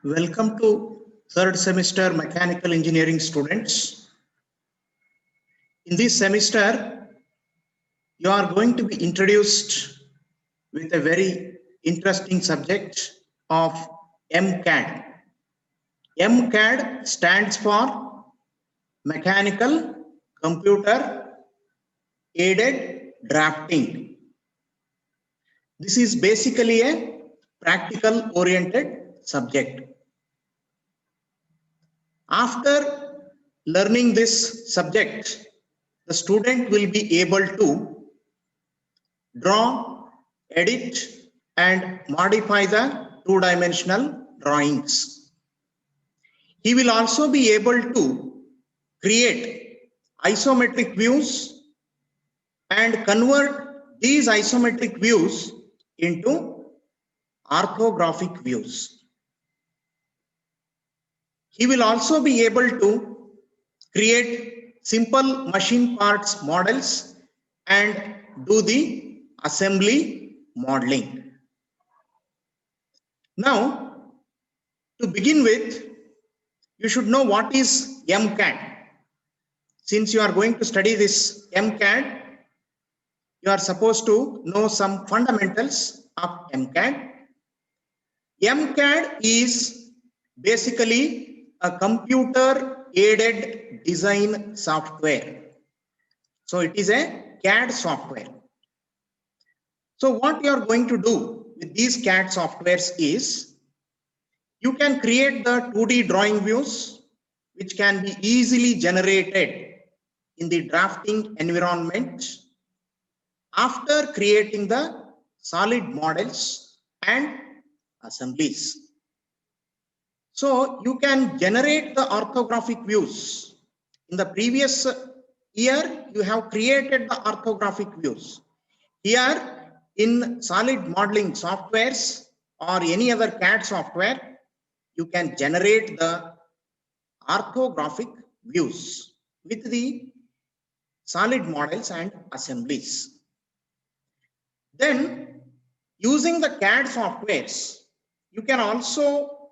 Welcome to third semester mechanical engineering students. In this semester, you are going to be introduced with a very interesting subject of MCAD. MCAD stands for Mechanical Computer Aided Drafting. This is basically a practical oriented subject. After learning this subject, the student will be able to draw, edit, and modify the two-dimensional drawings. He will also be able to create isometric views and convert these isometric views into orthographic views. He will also be able to create simple machine parts models and do the assembly modeling. Now, to begin with, you should know what is MCAD. Since you are going to study this MCAD, you are supposed to know some fundamentals of MCAD. MCAD is basically a computer aided design software. So it is a CAD software. So what you are going to do with these CAD softwares is you can create the 2D drawing views which can be easily generated in the drafting environment after creating the solid models and assemblies. So you can generate the orthographic views. In the previous year, you have created the orthographic views. Here in solid modeling softwares or any other CAD software, you can generate the orthographic views with the solid models and assemblies. Then using the CAD softwares, you can also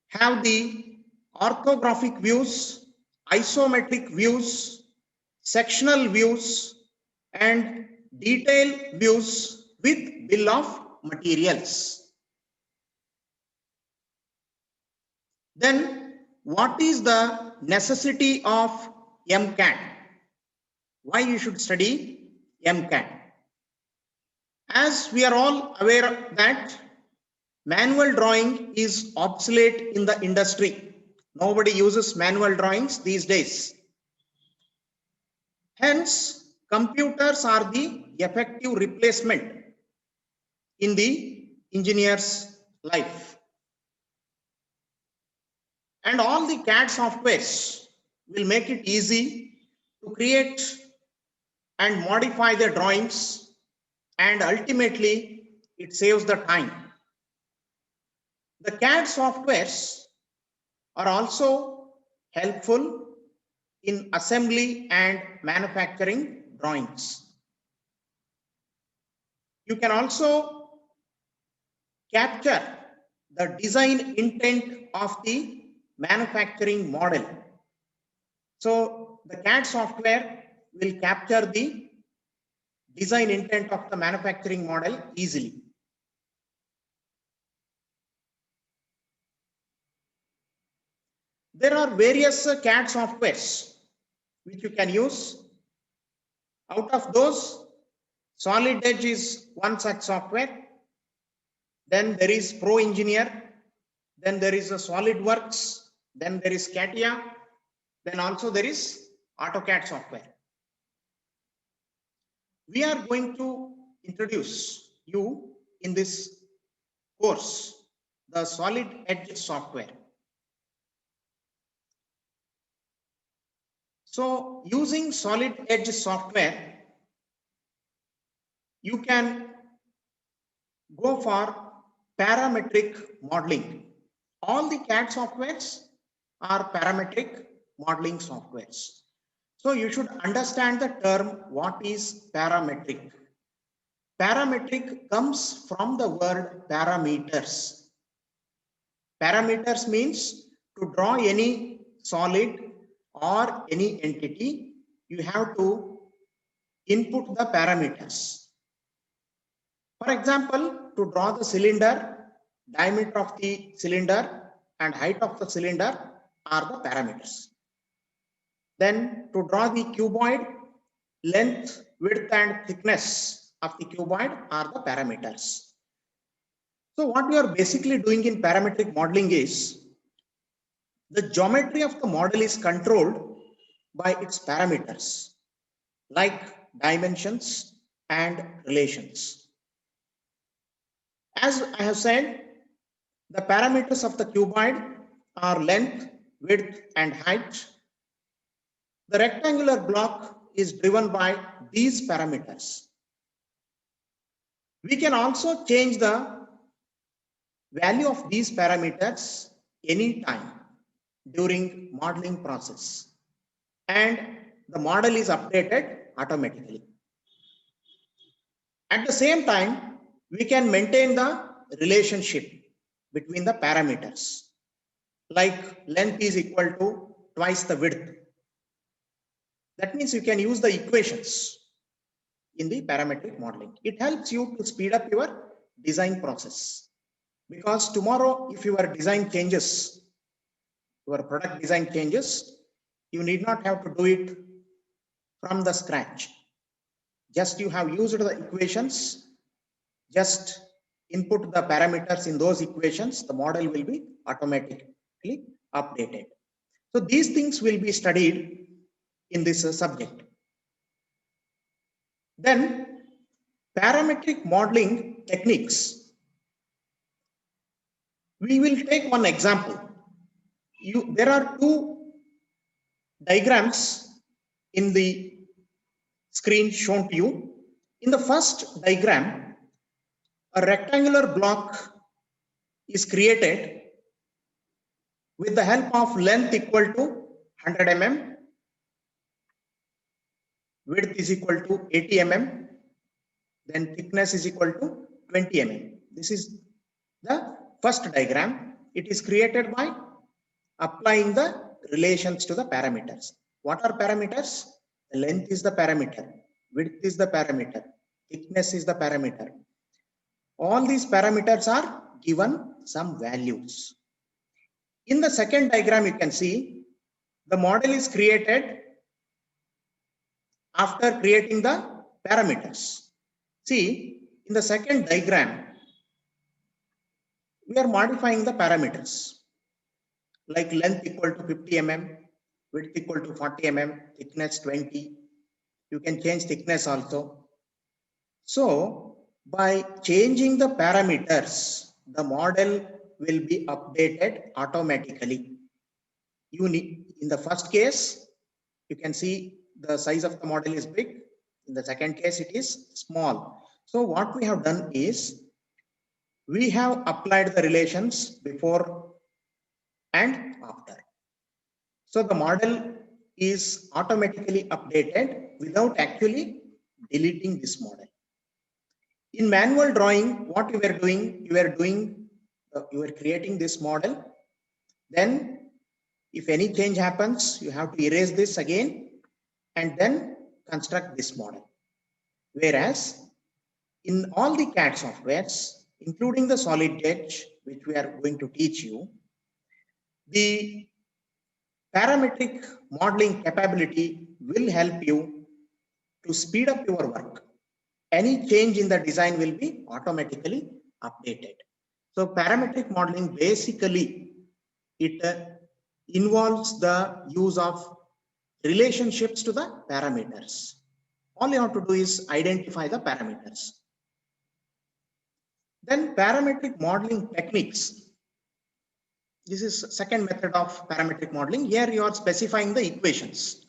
have the orthographic views, isometric views, sectional views, and detail views with bill of materials. Then what is the necessity of MCAD? Why you should study MCAD? As we are all aware that manual drawing is obsolete in the industry. Nobody uses manual drawings these days. Hence, computers are the effective replacement in the engineer's life. And all the CAD softwares will make it easy to create and modify the drawings, and ultimately it saves the time. The CAD softwares are also helpful in assembly and manufacturing drawings. You can also capture the design intent of the manufacturing model. So the CAD software will capture the design intent of the manufacturing model easily. There are various CAD softwares which you can use. Out of those, Solid Edge is one such software. Then there is Pro Engineer. Then there is a SolidWorks. Then there is CATIA. Then also there is AutoCAD software. We are going to introduce you in this course the Solid Edge software. So using Solid Edge software, you can go for parametric modeling. All the CAD softwares are parametric modeling softwares. So you should understand the term what is parametric. Parametric comes from the word parameters. Parameters means to draw any solid or any entity, you have to input the parameters. For example, to draw the cylinder, diameter of the cylinder and height of the cylinder are the parameters. Then to draw the cuboid, length, width and thickness of the cuboid are the parameters. So what we are basically doing in parametric modeling is the geometry of the model is controlled by its parameters like dimensions and relations. As I have said, the parameters of the cuboid are length, width and height. The rectangular block is driven by these parameters. We can also change the value of these parameters anytime during modeling process, and the model is updated automatically. At the same time, we can maintain the relationship between the parameters, like length is equal to twice the width. That means you can use the equations in the parametric modeling. It helps you to speed up your design process, because tomorrow if your design changes, your product design changes, you need not have to do it from the scratch. Just you have used the equations, just input the parameters in those equations, the model will be automatically updated. So these things will be studied in this subject. Then parametric modeling techniques. We will take one example. There are two diagrams in the screen shown to you. In the first diagram, a rectangular block is created with the help of length equal to 100 mm, width is equal to 80 mm, then thickness is equal to 20 mm. This is the first diagram. It is created by applying the relations to the parameters. What are parameters? The length is the parameter, width is the parameter, thickness is the parameter. All these parameters are given some values. In the second diagram, you can see the model is created after creating the parameters. See, in the second diagram, we are modifying the parameters like length equal to 50 mm, width equal to 40 mm, thickness 20. You can change thickness also. So by changing the parameters, the model will be updated automatically. In the first case, you can see the size of the model is big. In the second case, it is small. So what we have done is we have applied the relations before and after. So the model is automatically updated without actually deleting this model. In manual drawing, what you were doing, you were creating this model. Then if any change happens, you have to erase this again and then construct this model. Whereas in all the CAD softwares, including the Solid Edge, which we are going to teach you, the parametric modeling capability will help you to speed up your work. Any change in the design will be automatically updated. So parametric modeling basically it involves the use of relationships to the parameters. All you have to do is identify the parameters. Then parametric modeling techniques. This is second method of parametric modeling. Here you are specifying the equations.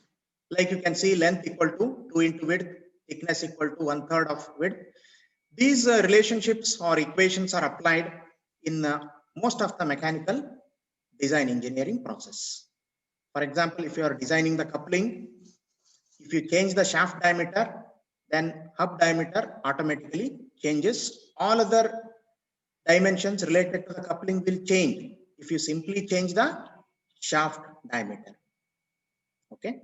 Like you can see length equal to 2 into width, thickness equal to 1/3 of width. These relationships or equations are applied in most of the mechanical design engineering process. For example, if you are designing the coupling, if you change the shaft diameter, then hub diameter automatically changes. All other dimensions related to the coupling will change. if you simply change the shaft diameter. Okay.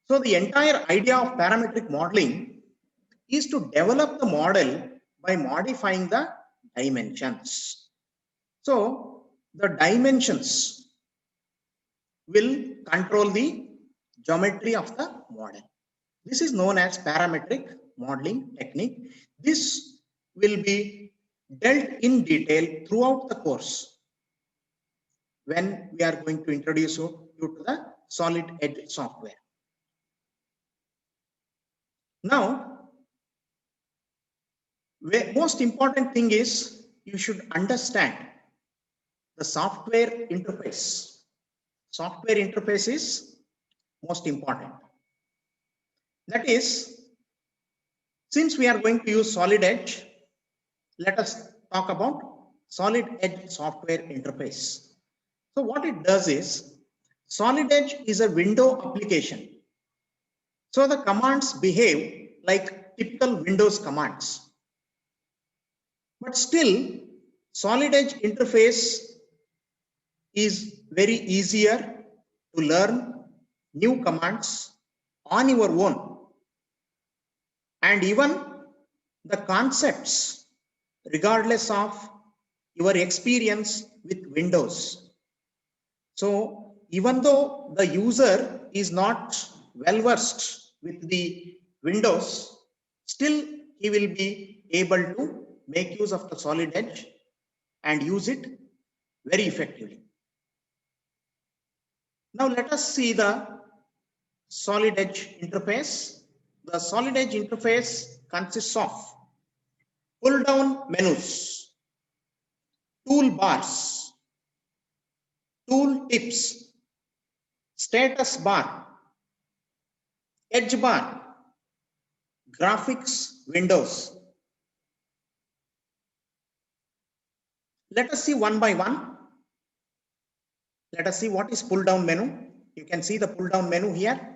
So the entire idea of parametric modeling is to develop the model by modifying the dimensions. So the dimensions will control the geometry of the model. This is known as parametric modeling technique. This will be dealt in detail throughout the course when we are going to introduce you to the Solid Edge software. Now, most important thing is you should understand the software interface. Software interface is most important. That is, since we are going to use Solid Edge, let us talk about Solid Edge software interface. So what it does is, Solid Edge is a window application. So the commands behave like typical Windows commands. But still, Solid Edge interface is very easier to learn new commands on your own. And even the concepts, regardless of your experience with Windows. So even though the user is not well versed with the Windows, still he will be able to make use of the Solid Edge and use it very effectively. Now let us see the Solid Edge interface. The Solid Edge interface consists of pull down menus, toolbars, tool tips, status bar, edge bar, graphics windows. Let us see one by one. Let us see what is pull down menu. You can see the pull down menu here.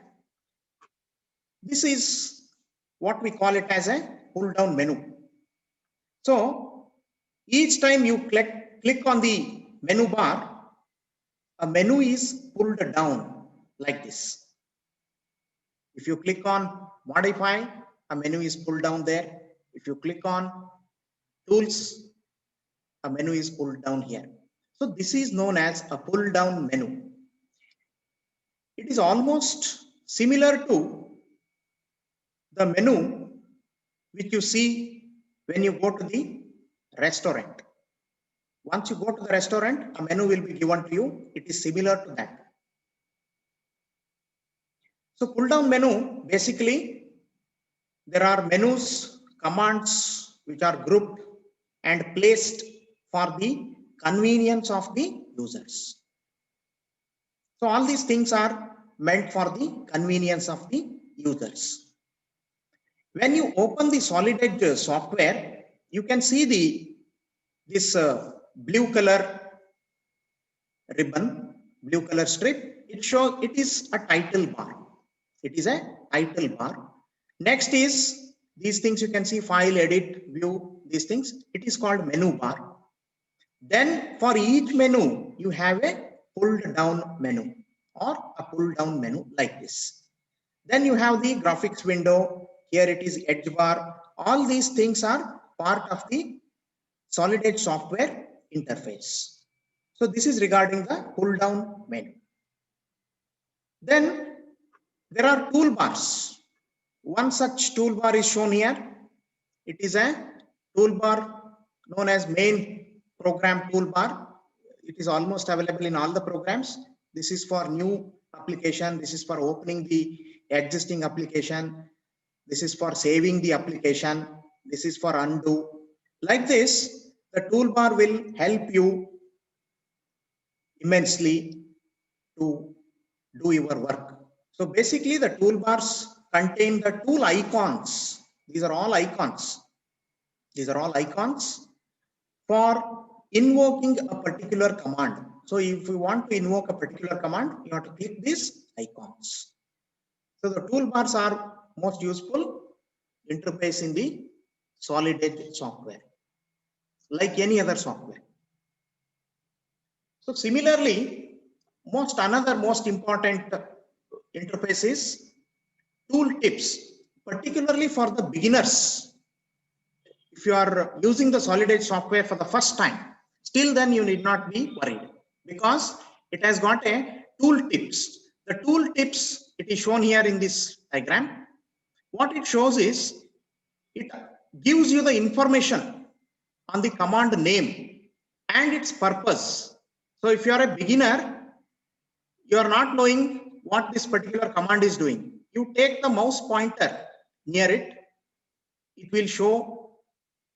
This is what we call it as a pull down menu. So each time you click on the menu bar, a menu is pulled down like this. If you click on modify, a menu is pulled down there. If you click on tools, a menu is pulled down here. So this is known as a pull down menu. It is almost similar to the menu which you see when you go to the restaurant. Once you go to the restaurant, a menu will be given to you. It is similar to that. So pull down menu, basically there are menus, commands which are grouped and placed for the convenience of the users. So all these things are meant for the convenience of the users. When you open the Solid Edge software, you can see this blue color ribbon, blue color strip. It is a title bar. It is a title bar. Next is these things you can see: file, edit, view, these things. It is called menu bar. Then for each menu, you have a pulled down menu or a pull down menu like this. Then you have the graphics window. Here it is edge bar. All these things are part of the Solid Edge software interface. So this is regarding the pull down menu. Then there are toolbars. One such toolbar is shown here. It is a toolbar known as main program toolbar. It is almost available in all the programs. This is for new application. This is for opening the existing application. This is for saving the application. This is for undo. Like this, the toolbar will help you immensely to do your work. So basically the toolbars contain the tool icons. These are all icons. These are all icons for invoking a particular command. So if you want to invoke a particular command, you have to click these icons. So the toolbars are most useful interface in the Solid Edge software, like any other software. So similarly, another most important interface is tool tips, particularly for the beginners. If you are using the Solid Edge software for the first time, still then you need not be worried, because it has got a tool tips. The tool tips, it is shown here in this diagram. What it shows is, it gives you the information on the command name and its purpose. So if you are a beginner, you are not knowing what this particular command is doing, you take the mouse pointer near it, it will show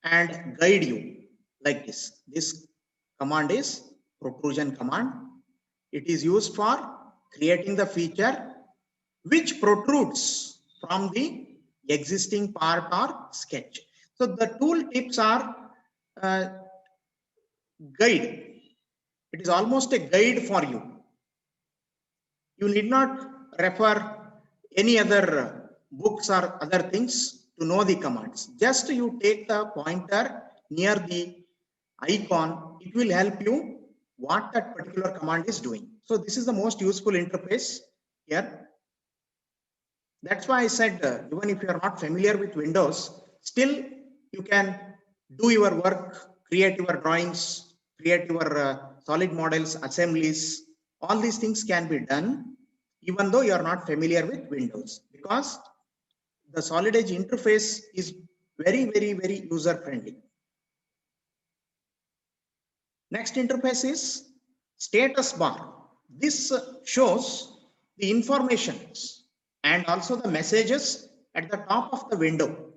and guide you like this. This command is protrusion command. It is used for creating the feature which protrudes from the existing part or sketch. So the tool tips are guide. It is almost a guide for you. You need not refer any other books or other things to know the commands. Just you take the pointer near the icon, it will help you what that particular command is doing. So this is the most useful interface here. That's why I said, even if you are not familiar with Windows, still you can do your work, create your drawings, create your solid models, assemblies. All these things can be done even though you are not familiar with Windows, because the Solid Edge interface is very, very, very user friendly. Next interface is status bar. This shows the informations and also the messages at the top of the window.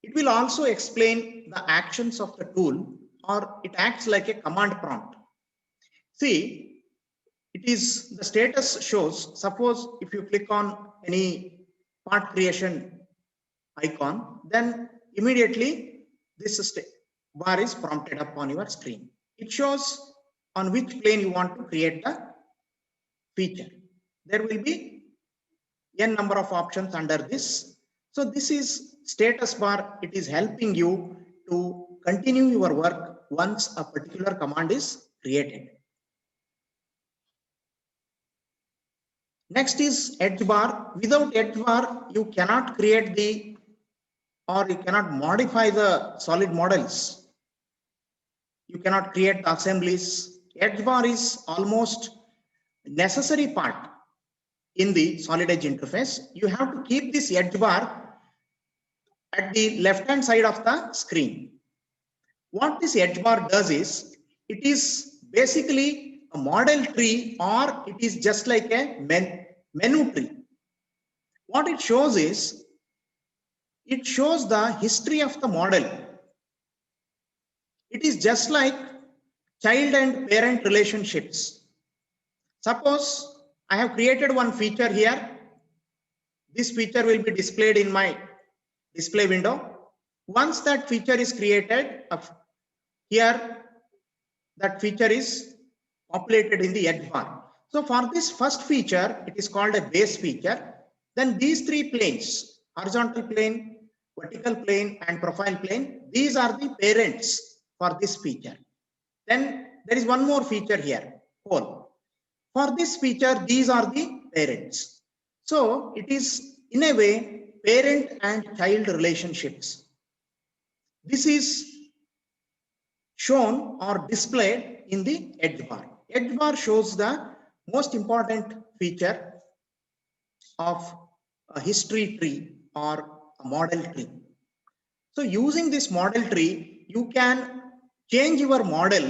It will also explain the actions of the tool, or it acts like a command prompt. See, it is the status shows, suppose if you click on any part creation icon, then immediately this bar is prompted up on your screen. It shows on which plane you want to create the feature. There will be n number of options under this. So this is status bar. It is helping you to continue your work once a particular command is created. Next is edge bar. Without edge bar, you cannot create the, or you cannot modify the solid models. You cannot create the assemblies. Edge bar is almost necessary part in the Solid Edge interface. You have to keep this edge bar at the left hand side of the screen. What this edge bar does is, it is basically a model tree, or it is just like a menu tree. What it shows is, it shows the history of the model. It is just like child and parent relationships. Suppose I have created one feature here. This feature will be displayed in my display window. Once that feature is created, here that feature is populated in the edge bar. So for this first feature, it is called a base feature. Then these three planes, horizontal plane, vertical plane, and profile plane, these are the parents for this feature. Then there is one more feature here, hole. For this feature, these are the parents. So it is in a way parent and child relationships. This is shown or displayed in the edge bar. Edge bar shows the most important feature of a history tree or a model tree. So using this model tree, you can change your model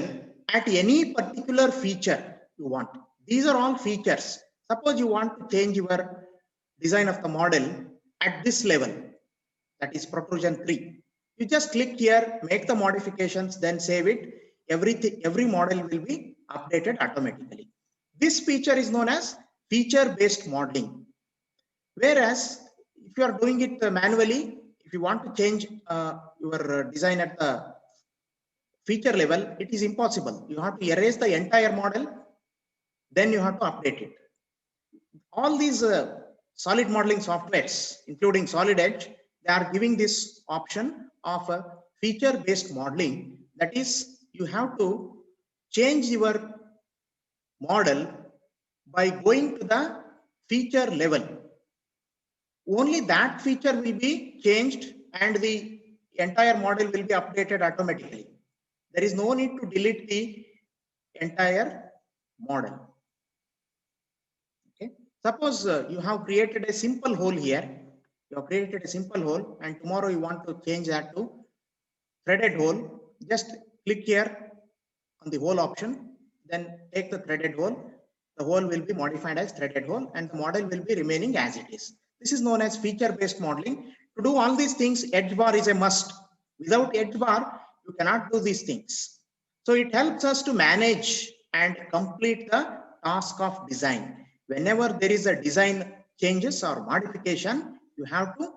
at any particular feature you want. These are all features. Suppose you want to change your design of the model at this level, that is protrusion 3. You just click here, make the modifications, then save it. Every model will be updated automatically. This feature is known as feature-based modeling. Whereas if you are doing it manually, if you want to change your design at the feature level, it is impossible. You have to erase the entire model, then you have to update it. All these solid modeling softwares, including Solid Edge, they are giving this option of a feature-based modeling. That is, you have to change your model by going to the feature level. Only that feature will be changed and the entire model will be updated automatically. There is no need to delete the entire model. Okay. Suppose you have created a simple hole here. You have created a simple hole and tomorrow you want to change that to threaded hole. Just click here on the hole option, then take the threaded hole. The hole will be modified as threaded hole and the model will be remaining as it is. This is known as feature-based modeling. To do all these things, edge bar is a must. Without edge bar, you cannot do these things. So it helps us to manage and complete the task of design. Whenever there is a design changes or modification, you have to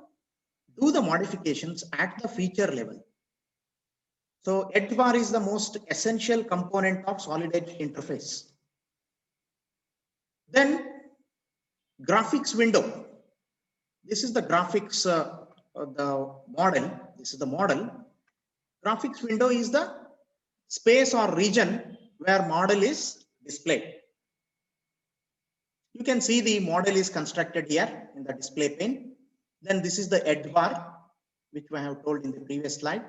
do the modifications at the feature level. So edge bar is the most essential component of solid edge interface. Then graphics window. This is the graphics, the model. This is the model. Graphics window is the space or region where model is displayed. You can see the model is constructed here in the display pane. Then this is the edge bar, which I have told in the previous slide.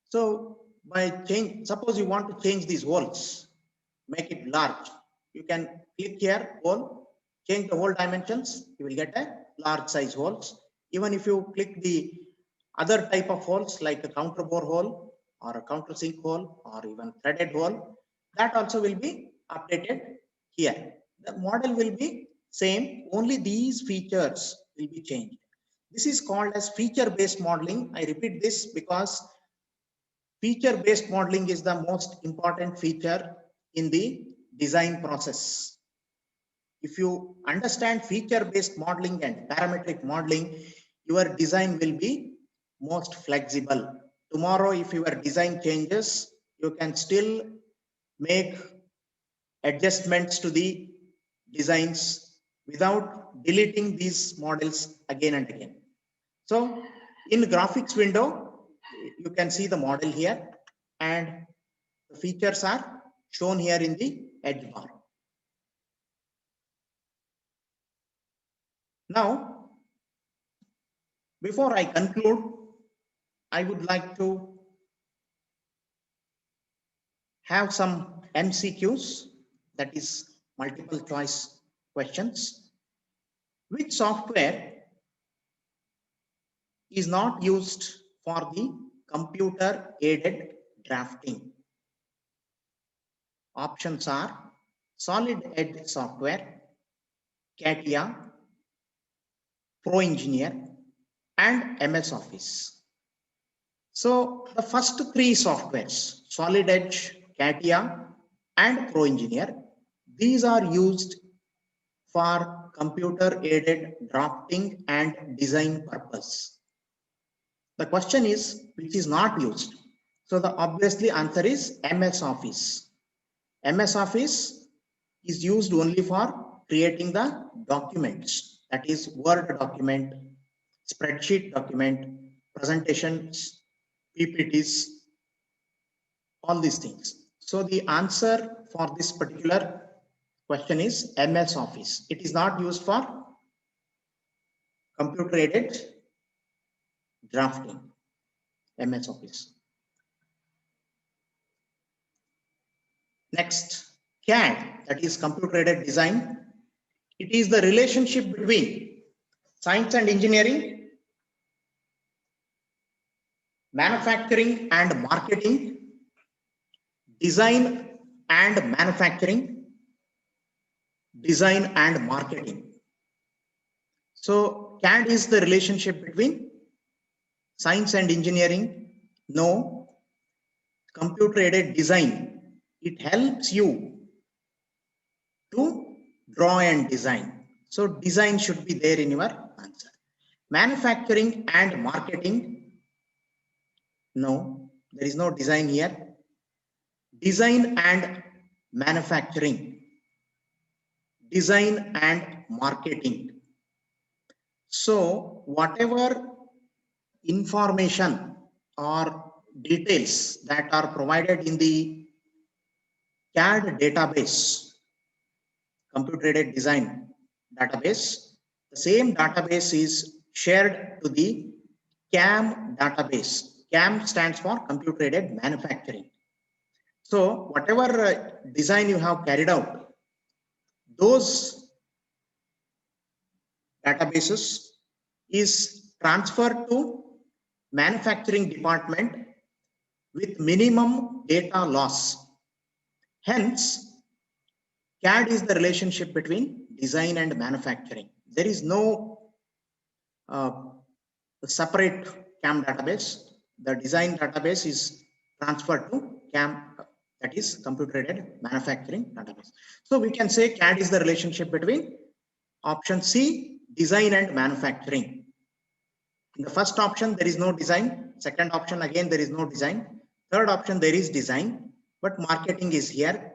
So by change, suppose you want to change these holes, make it large. You can click here, hole, change the hole dimensions, you will get a large size holes. Even if you click the other type of holes like a counter bore hole or a countersink hole or even threaded hole, that also will be updated here. The model will be same, only these features will be changed. This is called as feature-based modeling. I repeat this because feature-based modeling is the most important feature in the design process. If you understand feature-based modeling and parametric modeling, your design will be most flexible. Tomorrow, if your design changes, you can still make adjustments to the designs without deleting these models again and again. So in graphics window, you can see the model here and the features are shown here in the edge bar. Now, before I conclude, I would like to have some MCQs, that is multiple choice questions. Which software is not used for the computer aided drafting? Options are Solid Edge software, CATIA, Pro Engineer, and MS Office. So the first three softwares, Solid Edge, CATIA, and Pro Engineer, these are used for computer aided drafting and design purpose. The question is, which is not used? So the obviously answer is MS Office. MS Office is used only for creating the documents, that is Word document, spreadsheet document, presentations, PPTs, all these things. So the answer for this particular question is MS Office. It is not used for computer aided drafting, MS Office. Next, CAD, that is computer aided design. It is the relationship between science and engineering, manufacturing and marketing, design and manufacturing, design and marketing. So CAD is the relationship between science and engineering. No. Computer aided design, it helps you to draw and design. So design should be there in your answer. Manufacturing and marketing, no, there is no design here. Design and manufacturing, design and marketing. So whatever information or details that are provided in the CAD database, computer aided design database, the same database is shared to the CAM database. CAM stands for computer aided manufacturing. So whatever design you have carried out, those databases is transferred to manufacturing department with minimum data loss. Hence, CAD is the relationship between design and manufacturing. There is no separate CAM database. The design database is transferred to CAM, that is computer aided manufacturing database. So we can say CAD is the relationship between option C, design and manufacturing. In the first option, there is no design. Second option, again, there is no design. Third option, there is design, but marketing is here.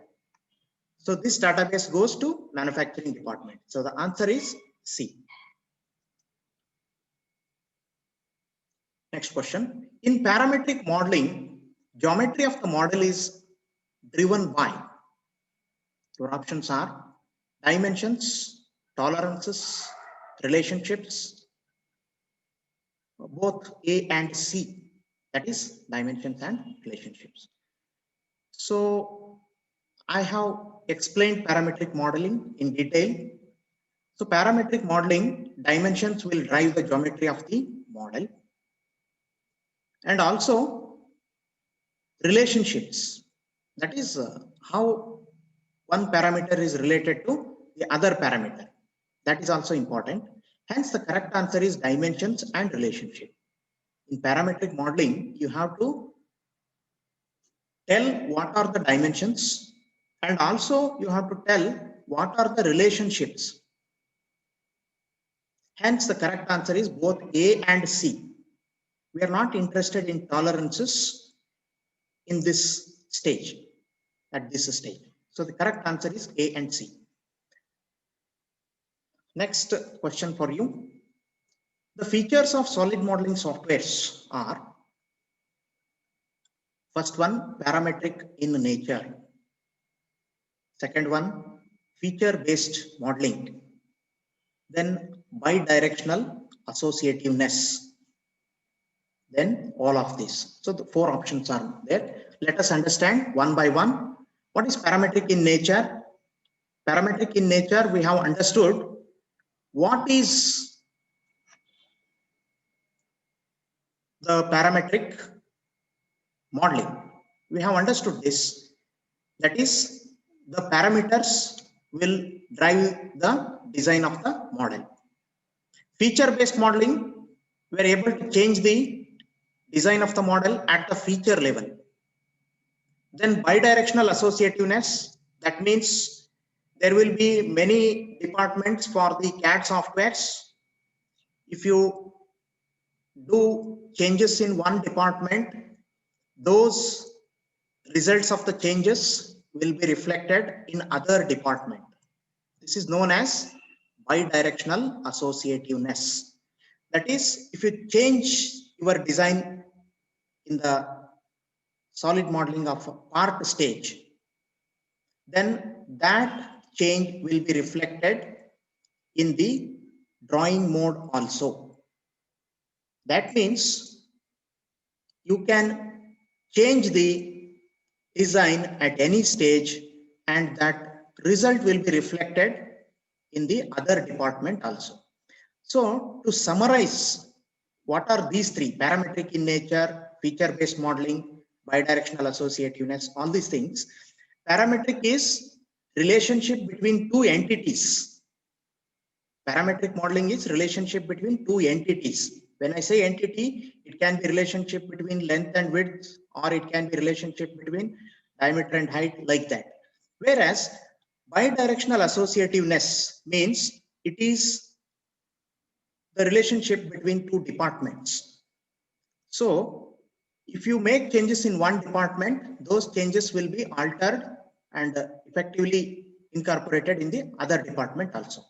So this database goes to manufacturing department. So the answer is C. Next question. In parametric modeling, geometry of the model is driven by, your options are dimensions, tolerances, relationships, both A and C, that is dimensions and relationships. So I have explained parametric modeling in detail. So parametric modeling, dimensions will drive the geometry of the model, and also relationships, that is how one parameter is related to the other parameter, that is also important. Hence the correct answer is dimensions and relationship. In parametric modeling, you have to tell what are the dimensions, and also you have to tell what are the relationships. Hence the correct answer is both A and C. We are not interested in tolerances in this stage, at this stage. So the correct answer is A and C. Next question for you. The features of solid modeling softwares are, first one, parametric in nature. Second one, feature-based modeling. Then bidirectional associativeness. Then all of this. So the four options are there. Let us understand one by one. What is parametric in nature? Parametric in nature, we have understood what is the parametric modeling. We have understood this. That is, the parameters will drive the design of the model. Feature-based modeling, we are able to change the design of the model at the feature level. Then bidirectional associativeness, that means there will be many departments for the CAD softwares. If you do changes in one department, those results of the changes will be reflected in other department. This is known as bidirectional associativeness. That is, if you change your design in the solid modeling of a part stage, then that change will be reflected in the drawing mode also. That means you can change the design at any stage, and that result will be reflected in the other department also. So to summarize, what are these three? Parametric in nature, feature-based modeling, bidirectional associativeness, all these things. Parametric is relationship between two entities. Parametric modeling is relationship between two entities. When I say entity, it can be relationship between length and width, or it can be relationship between diameter and height, like that. Whereas bidirectional associativeness means it is the relationship between two departments. So if you make changes in one department, those changes will be altered and effectively incorporated in the other department also.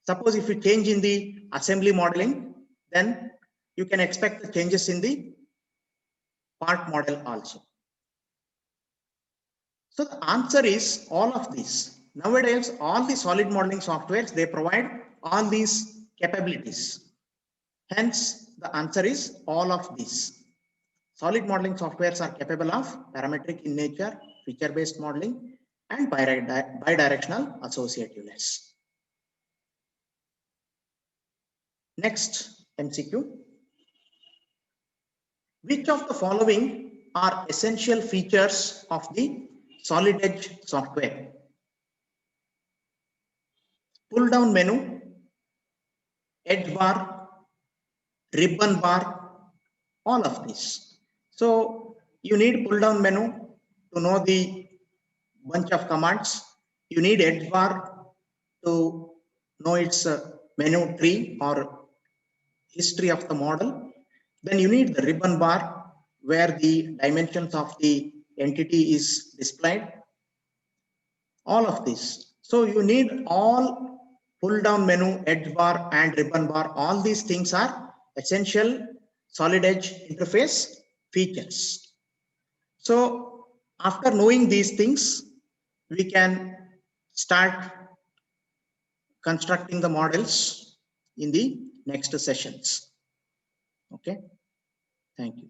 Suppose if you change in the assembly modeling, then you can expect the changes in the part model also. So the answer is all of these. Nowadays, all the solid modeling softwares, they provide all these capabilities. Hence, the answer is all of these. Solid modeling softwares are capable of parametric in nature, feature-based modeling, and bidirectional associativeness. Next, MCQ. Which of the following are essential features of the solid edge software? Pull down menu, edge bar, ribbon bar, all of this. So you need pull down menu to know the bunch of commands. You need edge bar to know its menu tree or history of the model. Then you need the ribbon bar where the dimensions of the entity is displayed. All of this. So you need all pull down menu, edge bar and ribbon bar. All these things are essential solid edge interface features. So after knowing these things, we can start constructing the models in the next sessions. Okay, thank you.